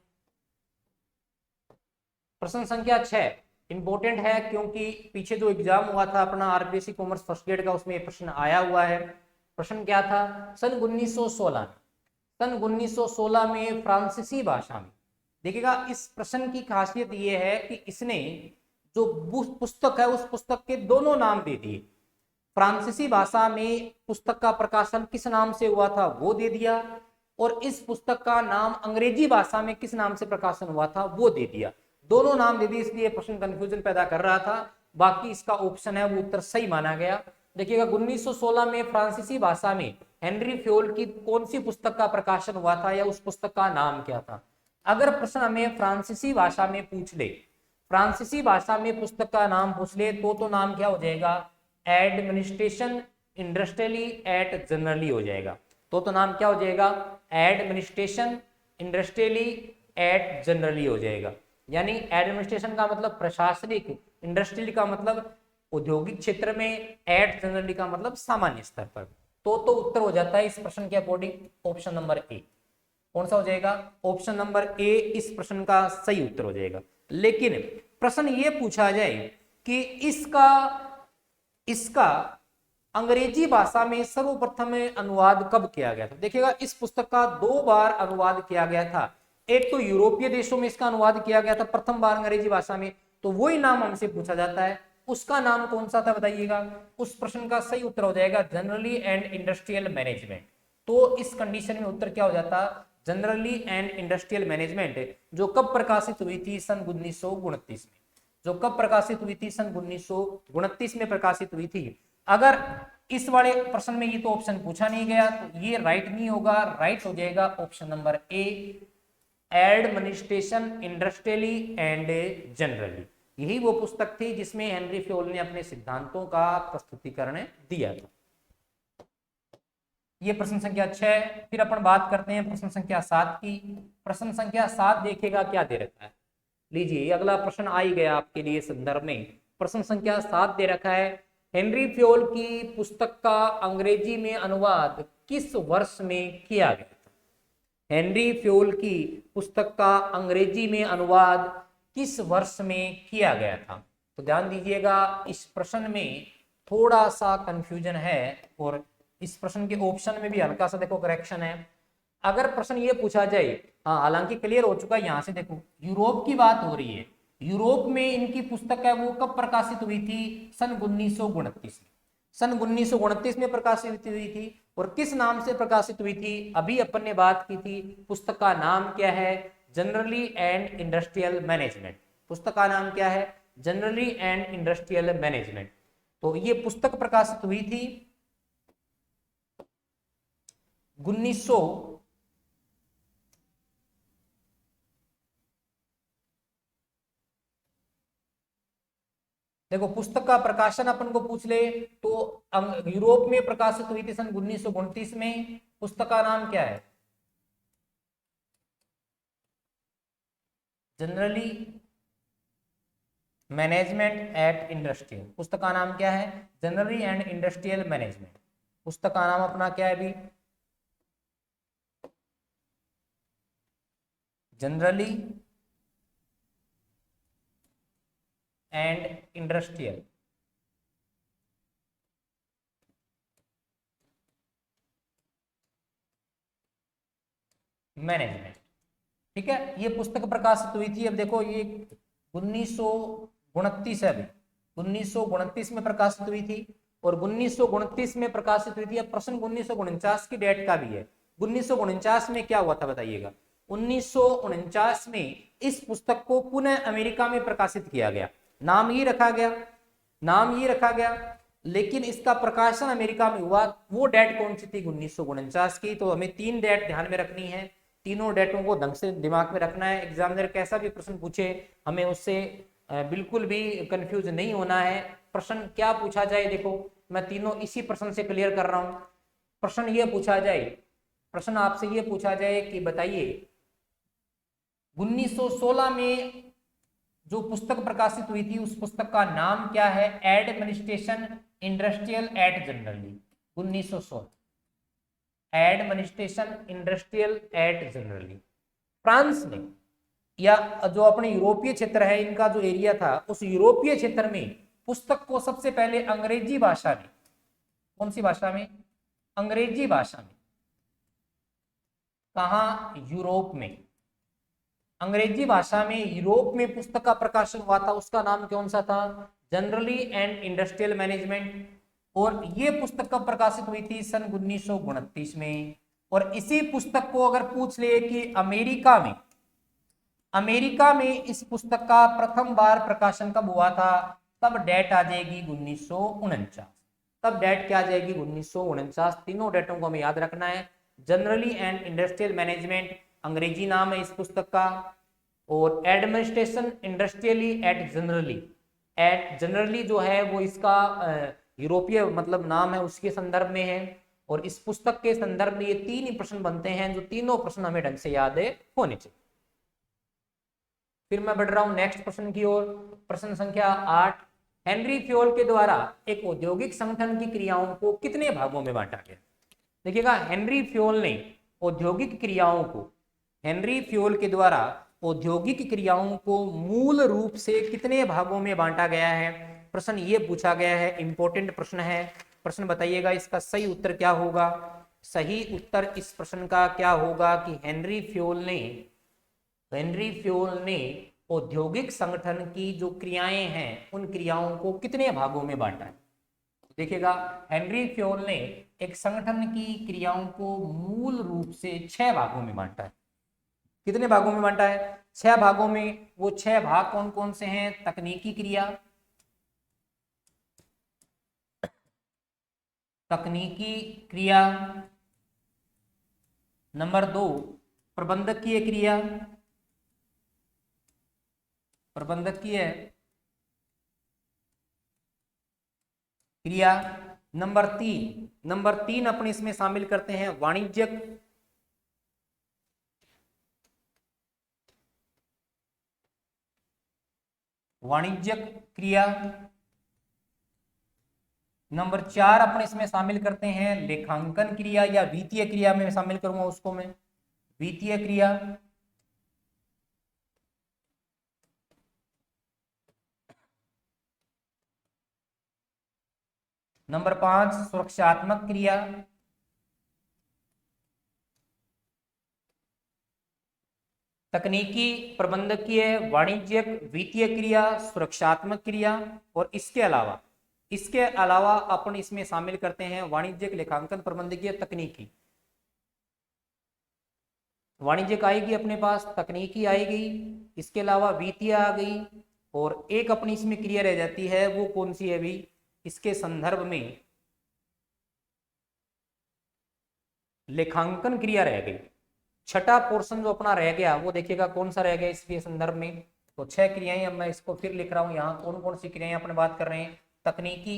प्रश्न संख्या 6 इंपोर्टेंट है क्योंकि पीछे जो एग्जाम हुआ था अपना आरबीएससी कॉमर्स फर्स्ट ग्रेड का, उसमें प्रश्न आया हुआ है। प्रश्न क्या था, सन 1916 में फ्रांसीसी भाषा में, देखिएगा इस प्रश्न की खासियत यह है कि इसने जो पुस्तक है उस पुस्तक के दोनों नाम दे दिए। फ्रांसीसी भाषा में पुस्तक का प्रकाशन किस नाम से हुआ था वो दे दिया, और इस पुस्तक का नाम अंग्रेजी भाषा में किस नाम से प्रकाशन हुआ था वो दे दिया। दोनों नाम दे दिए, इसलिए प्रश्न कंफ्यूजन पैदा कर रहा था। बाकी इसका ऑप्शन है वो उत्तर सही माना गया। देखिएगा 1916 में फ्रांसीसी भाषा में हेनरी फ्योल की कौन सी पुस्तक का प्रकाशन हुआ था या उस पुस्तक का नाम क्या था। अगर प्रश्न हमें फ्रांसीसी भाषा में पूछ ले, फ्रांसीसी भाषा में पुस्तक का नाम पूछ ले तो नाम क्या हो जाएगा, एडमिनिस्ट्रेशन इंडस्ट्रियली एट जनरली हो जाएगा। तो नाम क्या हो जाएगा, एडमिनिस्ट्रेशन इंडस्ट्रियली एट जनरली हो जाएगा। यानी एडमिनिस्ट्रेशन का मतलब प्रशासनिक, इंडस्ट्रियल का मतलब औद्योगिक क्षेत्र में, एट जनरली का मतलब सामान्य स्तर पर। तो उत्तर हो जाता है इस प्रश्न के अकॉर्डिंग ऑप्शन नंबर ए। कौन सा हो जाएगा, ऑप्शन नंबर ए इस प्रश्न का सही उत्तर हो जाएगा। लेकिन प्रश्न ये पूछा जाए कि इसका अंग्रेजी भाषा में सर्वप्रथम अनुवाद कब किया गया था। देखिएगा इस पुस्तक का 2 बार अनुवाद किया गया था। एक तो यूरोपीय देशों में इसका अनुवाद किया गया था प्रथम बार अंग्रेजी भाषा में, तो वही नाम हमसे पूछा जाता है, उसका नाम कौन सा था बताइएगा। उस प्रश्न का सही उत्तर हो जाएगा जनरली एंड इंडस्ट्रियल मैनेजमेंट। तो इस कंडीशन में उत्तर क्या हो जाता, जनरली एंड इंडस्ट्रियल मैनेजमेंट, जो कब प्रकाशित हुई थी, सन 1929 में। जो कब प्रकाशित हुई थी, सन 1929 में प्रकाशित हुई थी। अगर इस वाले प्रश्न में ये तो ऑप्शन पूछा नहीं गया तो ये राइट नहीं होगा, राइट हो जाएगा option number A, administration industrially and generally. यही वो पुस्तक थी जिसमें हेनरी फ्योल ने अपने सिद्धांतों का प्रस्तुतिकरण दिया था। ये प्रश्न संख्या 6। फिर अपन बात करते हैं प्रश्न संख्या 7 की। प्रश्न संख्या 7 देखेगा क्या दे रखा है, लीजिए अगला प्रश्न आ ही गया आपके लिए संदर्भ में। प्रश्न संख्या 7 दे रखा है, हेनरी फ्योल की पुस्तक का अंग्रेजी में अनुवाद किस वर्ष में किया गया था। हेनरी फ्योल की पुस्तक का अंग्रेजी में अनुवाद किस वर्ष में किया गया था। तो ध्यान दीजिएगा इस प्रश्न में थोड़ा सा कंफ्यूजन है, और इस प्रश्न के ऑप्शन में भी हल्का सा देखो करेक्शन है। अगर प्रश्न ये पूछा जाए, हाँ हालांकि क्लियर हो चुका है, यहाँ से देखो यूरोप की बात हो रही है, यूरोप में इनकी पुस्तक है वो कब प्रकाशित हुई थी, सन 1929 में। सन 1929 में प्रकाशित हुई थी, और किस नाम से प्रकाशित हुई थी, अभी अपन ने बात की थी। पुस्तक का नाम क्या है, जनरली एंड इंडस्ट्रियल मैनेजमेंट। पुस्तक का नाम क्या है, जनरली एंड इंडस्ट्रियल मैनेजमेंट। तो ये पुस्तक प्रकाशित हुई थी 1900 देखो पुस्तक का प्रकाशन अपन को पूछ ले तो यूरोप में प्रकाशित हुई थी सन 1929 में। पुस्तक का नाम क्या है, जनरली मैनेजमेंट एट इंडस्ट्रियल। पुस्तक का नाम क्या है, जनरली एंड इंडस्ट्रियल मैनेजमेंट। पुस्तक का नाम अपना क्या है अभी, जनरली एंड इंडस्ट्रियल मैनेजमेंट। ठीक है, ये पुस्तक प्रकाशित हुई थी। अब देखो ये 1929 है, अभी 1929 में प्रकाशित हुई थी, और 1929 में प्रकाशित हुई थी। अब प्रश्न 1949 की डेट का भी है। 1949 में क्या हुआ था बताइएगा। 1949 में इस पुस्तक को पुनः अमेरिका में प्रकाशित किया गया। नाम ये रखा गया लेकिन इसका प्रकाशन अमेरिका में हुआ। वो डेट कौन सी थी? 1949 की। तो हमें 3 डेट ध्यान में रखनी है, तीनों डेटों को ढंग से दिमाग में रखना है। एग्जामिनर कैसा भी प्रश्न पूछे हमें उससे बिल्कुल भी कंफ्यूज नहीं होना है। प्रश्न क्या पूछा जाए, देखो मैं तीनों इसी प्रश्न से क्लियर कर रहा हूं। प्रश्न ये पूछा जाए, प्रश्न आपसे ये पूछा जाए कि बताइए 1916 में जो पुस्तक प्रकाशित हुई थी उस पुस्तक का नाम क्या है? Administration industrial et generale. 1916 administration industrial et generale. France ने या जो अपने यूरोपीय क्षेत्र है, इनका जो एरिया था, उस यूरोपीय क्षेत्र में पुस्तक को सबसे पहले अंग्रेजी भाषा में, कौन सी भाषा में? अंग्रेजी भाषा में। कहा? यूरोप में। अंग्रेजी भाषा में यूरोप में पुस्तक का प्रकाशन हुआ था, उसका नाम कौन सा था? Generally and industrial management. और ये पुस्तक कब प्रकाशित हुई थी? सन 1929 में। और इसी पुस्तक को अगर पूछ ले कि अमेरिका में इस पुस्तक का प्रथम बार प्रकाशन कब हुआ था, तब डेट आ जाएगी 1949। तब डेट क्या आ जाएगी? 1949। तीनों डेटों को हमें याद रखना है। जनरली एंड इंडस्ट्रियल मैनेजमेंट अंग्रेजी नाम है इस पुस्तक का, और एडमिनिस्ट्रेशन इंडस्ट्रियली एट जनरली जो है वो इसका यूरोपीय मतलब नाम है, उसके संदर्भ में है। और इस पुस्तक के संदर्भ में ये 3 ही प्रश्न बनते हैं, जो तीनों प्रश्न हमें ढंग से याद होने चाहिए। फिर मैं बढ़ रहा हूं नेक्स्ट प्रश्न की ओर। प्रश्न संख्या 8, हेनरी फ्योल के द्वारा एक औद्योगिक संगठन की क्रियाओं को कितने भागों में बांटा गया? देखिएगा, हेनरी फ्योल ने औद्योगिक क्रियाओं को, हेनरी फ्योल के द्वारा औद्योगिक क्रियाओं को मूल रूप से कितने भागों में बांटा गया है? प्रश्न ये पूछा गया है, इंपॉर्टेंट प्रश्न है। प्रश्न बताइएगा इसका सही उत्तर क्या होगा। सही उत्तर इस प्रश्न का क्या होगा कि हेनरी फ्योल ने औद्योगिक संगठन की जो क्रियाएं हैं उन क्रियाओं को कितने भागों में बांटा है? देखिएगा, हेनरी फ्योल ने एक संगठन की क्रियाओं को मूल रूप से 6 भागों में बांटा है। कितने भागों में बांटा है? 6 भागों में। वो 6 भाग कौन कौन से हैं? तकनीकी क्रिया, नंबर 2 प्रबंधकीय क्रिया, नंबर 3 अपने इसमें शामिल करते हैं वाणिज्यिक क्रिया। नंबर 4 अपने इसमें शामिल करते हैं लेखांकन क्रिया, या वित्तीय क्रिया में शामिल करूंगा उसको मैं, वित्तीय क्रिया। नंबर 5 सुरक्षात्मक क्रिया। तकनीकी, प्रबंधकीय, वाणिज्यिक, वित्तीय क्रिया, सुरक्षात्मक क्रिया। और इसके अलावा अपन इसमें शामिल करते हैं वाणिज्यिक, लेखांकन, प्रबंधकीय, तकनीकी। वाणिज्यिक आएगी अपने पास, तकनीकी आएगी, इसके अलावा वित्तीय आ गई, और एक अपनी इसमें क्रिया रह जाती है, वो कौन सी है भी इसके संदर्भ में? लेखांकन क्रिया रह गई। छठा पोर्शन जो अपना रह गया वो देखिएगा कौन सा रह गया इसके संदर्भ में। तो 6 क्रियाएं, अब मैं इसको फिर लिख रहा हूं यहाँ, कौन कौन सी क्रियाएं अपने बात कर रहे हैं? तकनीकी,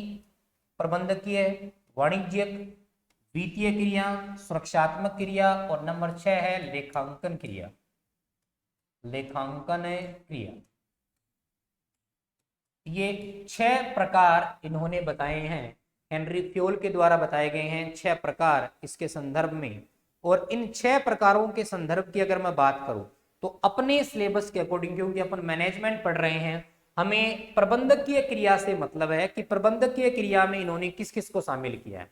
प्रबंधकीय, वाणिज्यिक, वित्तीय क्रिया, सुरक्षात्मक क्रिया, और नंबर 6 है लेखांकन क्रिया। ये 6 प्रकार इन्होंने बताए हैं, हेनरी फ्योल के द्वारा बताए गए हैं 6 प्रकार इसके संदर्भ में। और इन 6 प्रकारों के संदर्भ की अगर मैं बात करूं तो अपने सिलेबस के अकॉर्डिंग, क्योंकि अपन मैनेजमेंट पढ़ रहे हैं, हमें प्रबंधकीय क्रिया से मतलब है कि प्रबंधकीय क्रिया में इन्होंने किस किस को शामिल किया है।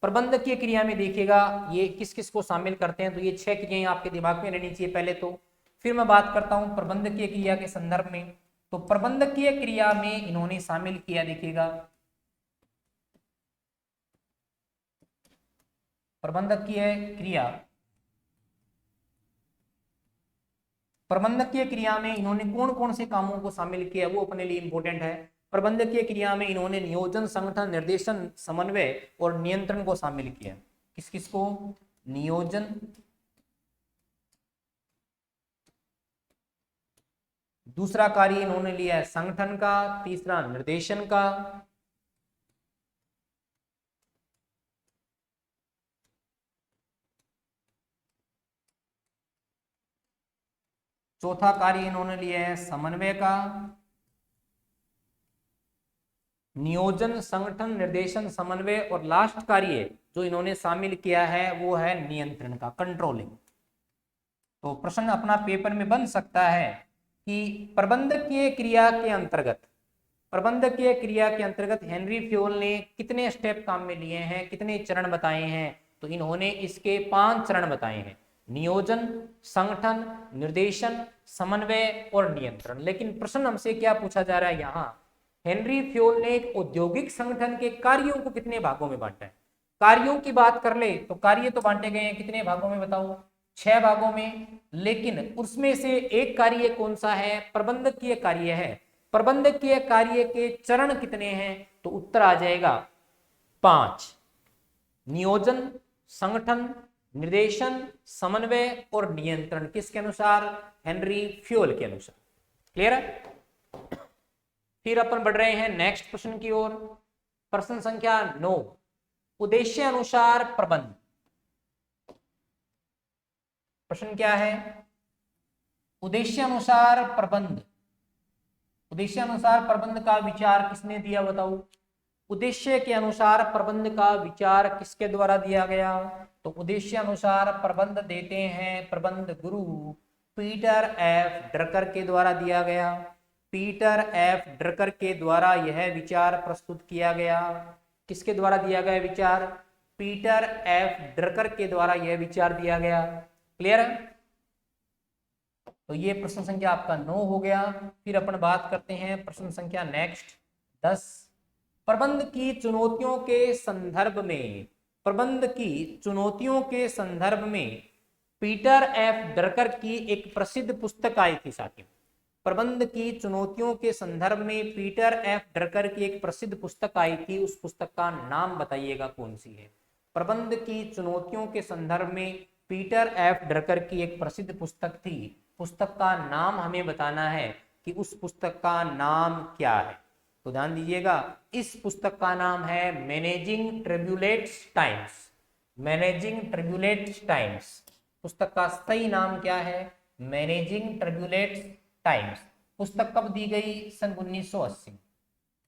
प्रबंधकीय क्रिया में देखिएगा ये किस किस को शामिल करते हैं, तो ये 6 क्रियाएं आपके दिमाग में रहनी चाहिए पहले तो। फिर मैं बात करता हूं प्रबंधकीय क्रिया के संदर्भ में। तो प्रबंधकीय क्रिया में इन्होंने शामिल किया, देखिएगा प्रबंधकीय क्रिया में इन्होंने कौन कौन से कामों को शामिल किया वो अपने लिए इंपॉर्टेंट है। प्रबंधकीय क्रिया में इन्होंने नियोजन, संगठन, निर्देशन, समन्वय और नियंत्रण को शामिल किया। किस किस को? नियोजन, दूसरा कार्य इन्होंने लिया है संगठन का, तीसरा निर्देशन का, चौथा कार्य इन्होंने लिया है समन्वय का, नियोजन, संगठन, निर्देशन, समन्वय, और लास्ट कार्य जो इन्होंने शामिल किया है वो है नियंत्रण का, कंट्रोलिंग। तो प्रश्न अपना पेपर में बन सकता है कि प्रबंधकीय क्रिया के अंतर्गत हेनरी फ्योल ने कितने स्टेप काम में लिए हैं, कितने चरण बताए हैं? तो इन्होंने इसके 5 चरण बताए हैं, नियोजन, संगठन, निर्देशन, समन्वय और नियंत्रण। लेकिन प्रश्न हमसे क्या पूछा जा रहा है यहाँ, हेनरी फ्योल ने एक औद्योगिक संगठन के कार्यों को कितने भागों में बांटा है? कार्यों की बात कर ले तो कार्य तो बांटे गए हैं, कितने भागों में बताओ? 6 भागों में। लेकिन उसमें से एक कार्य कौन सा है? प्रबंधकीय कार्य है। प्रबंधकीय कार्य के चरण कितने हैं? तो उत्तर आ जाएगा 5, नियोजन, संगठन, निर्देशन, समन्वय और नियंत्रण। किसके अनुसार? हेनरी फ्योल के अनुसार। क्लियर है? फिर अपन बढ़ रहे हैं नेक्स्ट प्रश्न की ओर। प्रश्न संख्या 9, उद्देश्य अनुसार प्रबंध। प्रश्न क्या है? उद्देश्य अनुसार प्रबंध। उद्देश्य अनुसार प्रबंध का विचार किसने दिया बताओ? उद्देश्य के अनुसार प्रबंध का विचार किसके द्वारा दिया गया? तो उद्देश्य अनुसार प्रबंध देते हैं प्रबंध गुरु पीटर एफ ड्रकर के द्वारा दिया गया। पीटर एफ ड्रकर के द्वारा यह विचार प्रस्तुत किया गया। किसके द्वारा दिया गया विचार? पीटर एफ ड्रकर के द्वारा यह विचार दिया गया। क्लियर है? तो ये प्रश्न संख्या आपका 9 हो गया। फिर अपन बात करते हैं प्रश्न संख्या नेक्स्ट 10, प्रबंध की चुनौतियों के संदर्भ में। प्रबंध की चुनौतियों के संदर्भ में पीटर एफ ड्रकर की एक प्रसिद्ध पुस्तक आई थी साथियों। प्रबंध की चुनौतियों के संदर्भ में पीटर एफ ड्रकर की एक प्रसिद्ध पुस्तक आई थी, उस पुस्तक का नाम बताइएगा कौन सी है? प्रबंध की चुनौतियों के संदर्भ में पीटर एफ ड्रकर की एक प्रसिद्ध पुस्तक थी, पुस्तक का नाम हमें बताना है कि उस पुस्तक का नाम क्या है। तो ध्यान दीजिएगा, इस पुस्तक का नाम है managing turbulent times. Managing turbulent times, पुस्तक का सही नाम क्या है? Managing turbulent times. पुस्तक कब दी गई? सन 1980।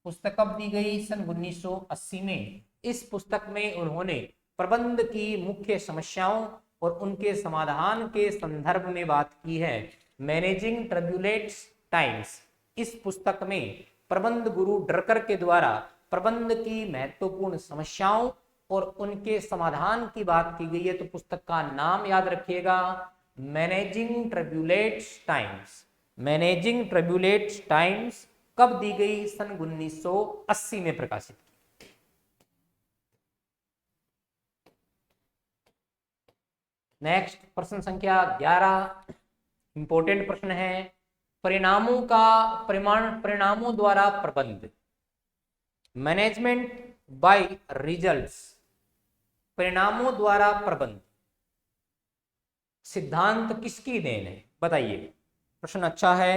पुस्तक कब दी गई? सन 1980 में। इस पुस्तक में उन्होंने प्रबंध की मुख्य समस्याओं और उनके समाधान के संदर्भ में बात की है। मैनेजिंग ट्रब्यूलेट्स टाइम्स, इस पुस्तक में प्रबंध गुरु ड्रकर के द्वारा प्रबंध की महत्वपूर्ण समस्याओं और उनके समाधान की बात की गई है। तो पुस्तक का नाम याद रखिएगा, managing turbulent times. Managing turbulent times कब दी गई? सन 1980 में प्रकाशित की। नेक्स्ट प्रश्न संख्या 11, इंपॉर्टेंट प्रश्न है, परिणामों द्वारा प्रबंध। मैनेजमेंट बाय रिजल्ट्स, परिणामों द्वारा प्रबंध सिद्धांत किसकी देन है? बताइए। प्रश्न अच्छा है,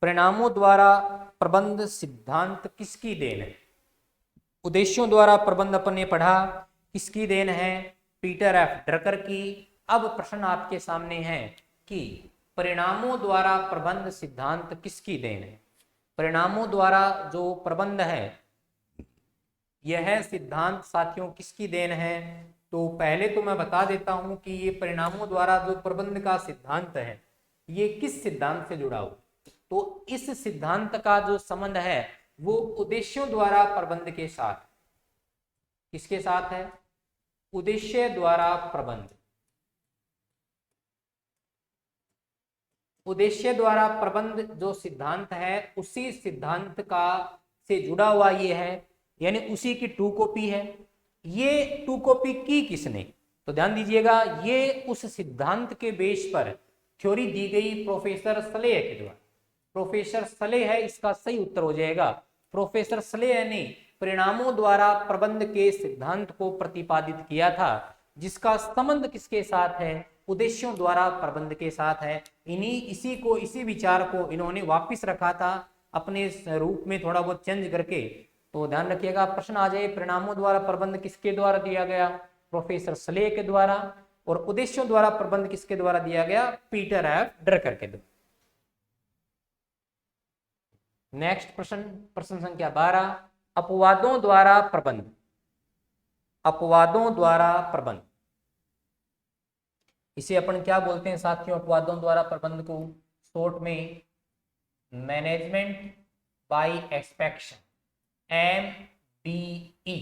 परिणामों द्वारा प्रबंध सिद्धांत किसकी देन है? उद्देश्यों द्वारा प्रबंध अपन ने पढ़ा, किसकी देन है? पीटर एफ ड्रकर की। अब प्रश्न आपके सामने है कि परिणामों द्वारा प्रबंध सिद्धांत किसकी देन है? परिणामों द्वारा जो प्रबंध है यह सिद्धांत साथियों किसकी देन है? तो पहले तो मैं बता देता हूं कि ये परिणामों द्वारा जो प्रबंध का सिद्धांत है ये किस सिद्धांत से जुड़ा हो? तो इस सिद्धांत का जो संबंध है वो उद्देश्यों द्वारा प्रबंध के साथ। किसके साथ है? उद्देश्य द्वारा प्रबंध। उद्देश्य द्वारा प्रबंध जो सिद्धांत है उसी सिद्धांत का से जुड़ा हुआ ये है, यानी उसी की 2 कॉपी है। ये 2 कॉपी की किसने? तो ध्यान दीजिएगा, ये उस सिद्धांत के बेस पर थ्योरी दी गई प्रोफेसर सलेह के द्वारा। प्रोफेसर सलेह है, इसका सही उत्तर हो जाएगा प्रोफेसर स्लेह ने परिणामों द्वारा प्रबंध के सिद्धांत को प्रतिपादित किया था, जिसका संबंध किसके साथ है? उद्देश्यों द्वारा प्रबंध के साथ है। इसी विचार को इन्होंने वापिस रखा था अपने रूप में थोड़ा बहुत चेंज करके। तो ध्यान रखिएगा, प्रश्न आ जाए परिणामों द्वारा प्रबंध किसके द्वारा दिया गया? प्रोफेसर स्लेह के द्वारा। और उद्देश्यों द्वारा प्रबंध किसके द्वारा दिया गया? पीटर एफ ड्रकर के द्वारा। नेक्स्ट प्रश्न संख्या 12, अपवादों द्वारा प्रबंध। अपवादों द्वारा प्रबंध, इसे अपन क्या बोलते हैं साथियों? अपवादों द्वारा प्रबंध को शॉर्ट में management by expectation, MBE।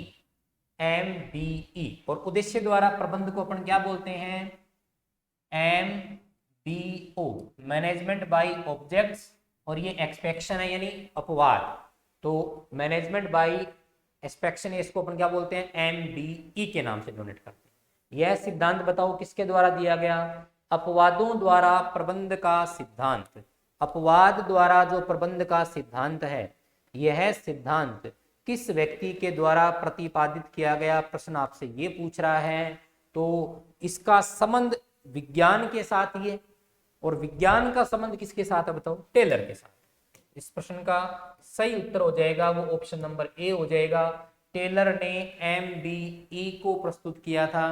MBE। और उद्देश्य द्वारा प्रबंध को अपन क्या बोलते हैं? MBO, management by objects. और ये एक्सपेक्शन है यानी अपवाद, तो मैनेजमेंट बाय एक्सपेक्शन, इसको अपन क्या बोलते हैं? MBE के नाम से डोनेट करते हैं। यह सिद्धांत बताओ किसके द्वारा दिया गया? अपवादों द्वारा प्रबंध का सिद्धांत। अपवाद द्वारा जो प्रबंध का सिद्धांत है, यह सिद्धांत किस व्यक्ति के द्वारा प्रतिपादित किया गया? प्रश्न आपसे ये पूछ रहा है। तो इसका संबंध विज्ञान के साथ ही है। और विज्ञान का संबंध किसके साथ है बताओ? टेलर के साथ। इस प्रश्न का सही उत्तर हो जाएगा वो ऑप्शन नंबर ए हो जाएगा। टेलर ने MBE को प्रस्तुत किया था।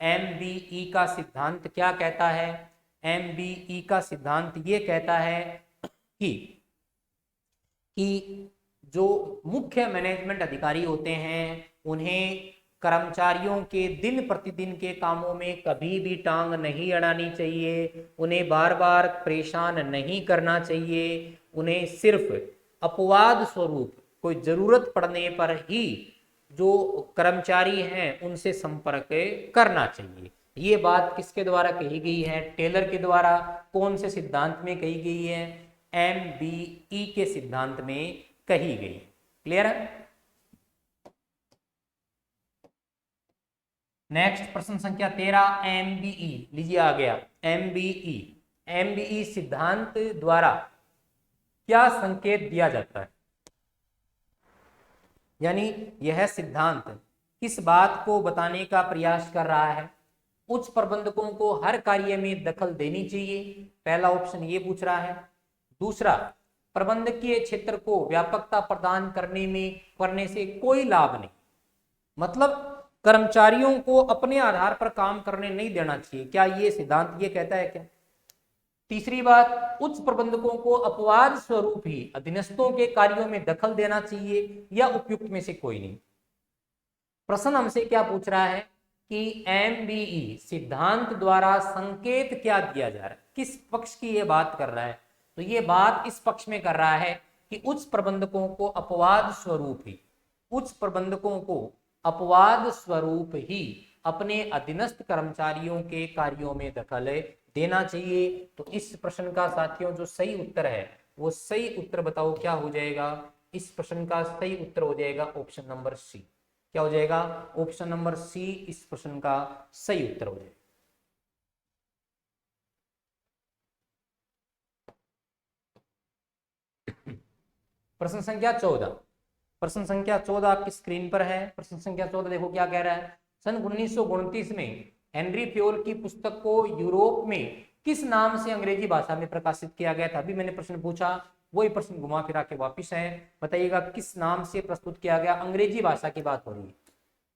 MBE का सिद्धांत क्या कहता है? MBE का सिद्धांत ये कहता है कि जो मुख्य मैनेजमेंट अधिकारी होते हैं उन्हें कर्मचारियों के दिन प्रतिदिन के कामों में कभी भी टांग नहीं अड़ानी चाहिए, उन्हें बार बार परेशान नहीं करना चाहिए, उन्हें सिर्फ अपवाद स्वरूप कोई जरूरत पड़ने पर ही जो कर्मचारी हैं उनसे संपर्क करना चाहिए। ये बात किसके द्वारा कही गई है? टेलर के द्वारा। कौन से सिद्धांत में कही गई है? MBE के सिद्धांत में कही गई। क्लियर है? नेक्स्ट प्रश्न संख्या 13, MBE। लीजिए आ गया MBE। MBE सिद्धांत द्वारा क्या संकेत दिया जाता है? यानी यह सिद्धांत किस बात को बताने का प्रयास कर रहा है? उच्च प्रबंधकों को हर कार्य में दखल देनी चाहिए, पहला ऑप्शन ये पूछ रहा है। दूसरा, प्रबंधकीय क्षेत्र को व्यापकता प्रदान करने से कोई लाभ नहीं, मतलब कर्मचारियों को अपने आधार पर काम करने नहीं देना चाहिए। क्या ये सिद्धांत ये कहता है क्या? तीसरी बात, उच्च प्रबंधकों को अपवाद स्वरूप ही अधीनस्थों के कार्यों में दखल देना चाहिए, या उपयुक्त में से कोई नहीं। प्रश्न हमसे क्या पूछ रहा है कि MBE सिद्धांत द्वारा संकेत क्या दिया जा रहा है, किस पक्ष की ये बात कर रहा है? तो ये बात इस पक्ष में कर रहा है कि उच्च प्रबंधकों को अपवाद स्वरूप ही, उच्च प्रबंधकों को अपवाद स्वरूप ही अपने अधीनस्थ कर्मचारियों के कार्यों में दखल देना चाहिए। तो इस प्रश्न का साथियों जो सही उत्तर है वो सही उत्तर बताओ क्या हो जाएगा? इस प्रश्न का सही उत्तर हो जाएगा ऑप्शन नंबर सी। क्या हो जाएगा? ऑप्शन नंबर सी इस प्रश्न का सही उत्तर हो जाएगा। प्रश्न संख्या 14। प्रश्न संख्या 14 आपकी स्क्रीन पर है। प्रश्न संख्या 14 देखो क्या कह रहा है। सन 1929 में हेनरी फ्योल की पुस्तक को यूरोप में किस नाम से अंग्रेजी भाषा में प्रकाशित किया गया था? अभी मैंने प्रश्न पूछा, वही प्रश्न घुमा फिरा के वापिस है। बताइएगा किस नाम से प्रस्तुत किया गया? अंग्रेजी भाषा की बात हो रही है।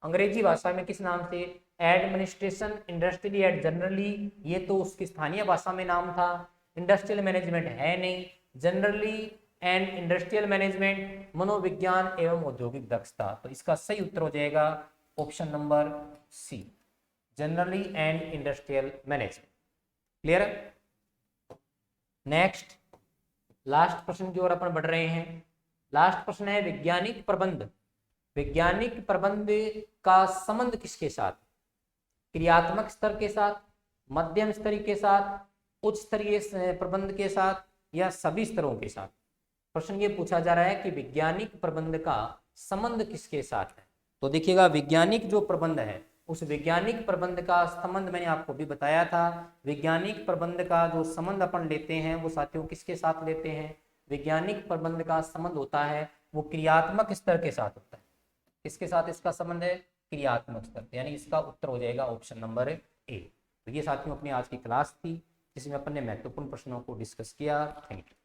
अंग्रेजी भाषा में किस नाम से? एडमिनिस्ट्रेशन इंडस्ट्रियली एंड जनरली, ये तो उसकी स्थानीय भाषा में नाम था। इंडस्ट्रियल मैनेजमेंट है नहीं। जनरली एंड इंडस्ट्रियल मैनेजमेंट, मनोविज्ञान एवं औद्योगिक दक्षता। तो इसका सही उत्तर हो जाएगा option number C, general and industrial management. Clear है? नेक्स्ट लास्ट प्रश्न की ओर अपन बढ़ रहे हैं। लास्ट प्रश्न है वैज्ञानिक प्रबंध। वैज्ञानिक प्रबंध का संबंध किसके साथ? क्रियात्मक स्तर के साथ, मध्यम स्तरीय के साथ, उच्च स्तरीय प्रबंध के साथ, या सभी स्तरों के साथ? प्रश्न ये पूछा जा रहा है कि वैज्ञानिक प्रबंध का संबंध किसके साथ है। तो देखिएगा वैज्ञानिक जो प्रबंध है उस वैज्ञानिक प्रबंध का संबंध मैंने आपको भी बताया था। वैज्ञानिक प्रबंध का जो संबंध अपन लेते हैं वो साथियों किसके साथ लेते हैं? वैज्ञानिक प्रबंध का संबंध होता है वो क्रियात्मक स्तर के साथ होता है। किसके साथ इसका संबंध है? क्रियात्मक स्तर, यानी इसका उत्तर हो जाएगा ऑप्शन नंबर ए। तो ये साथियों अपनी आज की क्लास थी जिसमें अपन ने महत्वपूर्ण प्रश्नों को डिस्कस किया। Thank you.